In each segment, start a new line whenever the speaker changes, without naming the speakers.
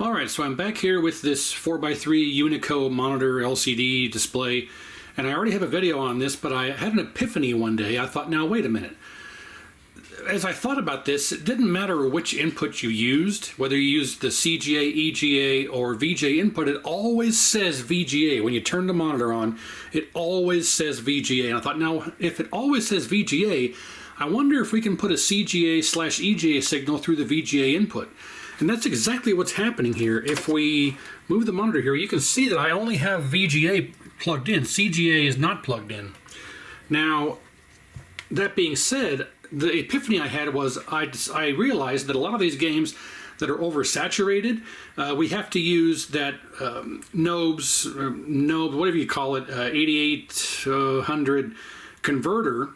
Alright, so I'm back here with this 4x3 Unico monitor LCD display, and I already have a video on this, but I had an epiphany one day. I thought, now wait a minute. As I thought about this, it didn't matter which input you used, whether you used the CGA, EGA, or VGA input, it always says VGA. When you turn the monitor on, it always says VGA. And I thought, now, if it always says VGA, I wonder if we can put a CGA/EGA signal through the VGA input. And that's exactly what's happening here. If we move the monitor here, you can see that I only have VGA plugged in. CGA is not plugged in. Now, that being said, the epiphany I had was I realized that a lot of these games that are oversaturated, we have to use that knobs, whatever you call it, 8800 converter,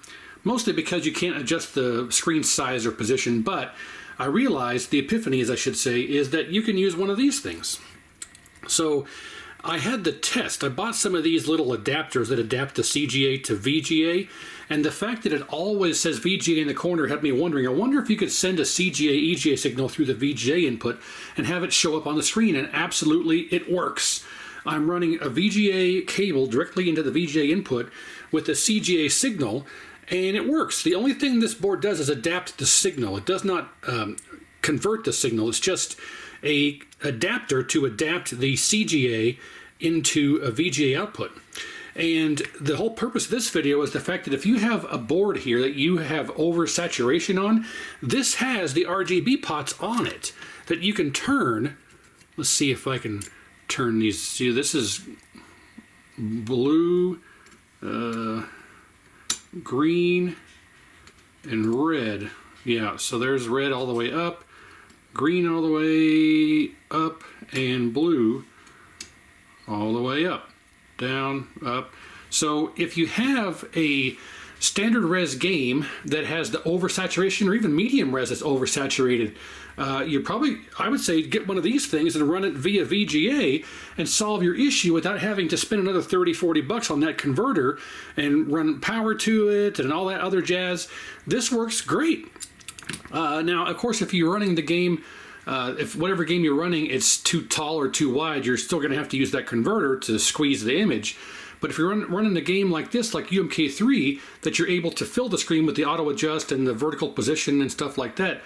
mostly because you can't adjust the screen size or position. But I realized, the epiphany, as I should say, is that you can use one of these things. So I had the test. I bought some of these little adapters that adapt the CGA to VGA, and the fact that it always says VGA in the corner had me wondering, I wonder if you could send a CGA/EGA signal through the VGA input and have it show up on the screen, and absolutely it works. I'm running a VGA cable directly into the VGA input with a CGA signal, and it works. The only thing this board does is adapt the signal. It does not convert the signal. It's just a adapter to adapt the CGA into a VGA output. And the whole purpose of this video is the fact that if you have a board here that you have oversaturation on, this has the RGB pots on it that you can turn. Let's see if I can turn these. See, this is blue, green, and red. Yeah, so there's red all the way up, green all the way up, and blue all the way up, down, up. So if you have a standard res game that has the oversaturation, or even medium res that's oversaturated, you probably, I would say, get one of these things and run it via VGA and solve your issue without having to spend another 30-40 bucks on that converter and run power to it and all that other jazz. This works great. Now, of course, if you're running the game, if whatever game you're running, it's too tall or too wide, you're still going to have to use that converter to squeeze the image. But if you're running a game like this, like UMK3, that you're able to fill the screen with the auto adjust and the vertical position and stuff like that,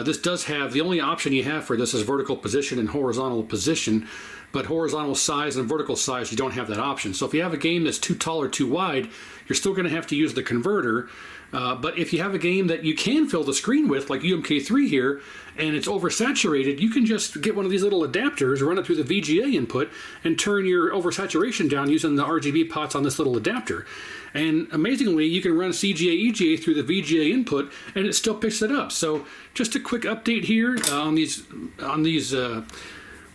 this does have, the only option you have for this is vertical position and horizontal position, but horizontal size and vertical size, you don't have that option. So if you have a game that's too tall or too wide, you're still going to have to use the converter. But if you have a game that you can fill the screen with, like UMK3 here, and it's oversaturated, you can just get one of these little adapters, run it through the VGA input, and turn your oversaturation down using the RGB pots on this little adapter. And amazingly, you can run CGA/EGA through the VGA input, and it still picks it up. So just a quick update here on these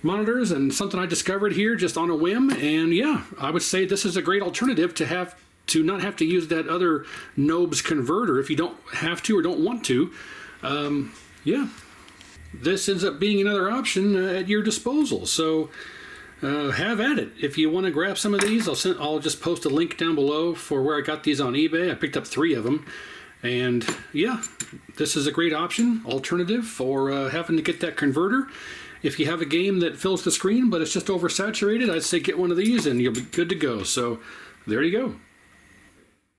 monitors, and something I discovered here just on a whim. And yeah, I would say this is a great alternative to not have to use that other knobs converter if you don't have to or don't want to. Yeah, this ends up being another option at your disposal. So have at it. If you want to grab some of these, I'll just post a link down below for where I got these on eBay. I picked up 3 of them. And yeah, this is a great alternative for having to get that converter. If you have a game that fills the screen but it's just oversaturated, I'd say get one of these and you'll be good to go. So there you go.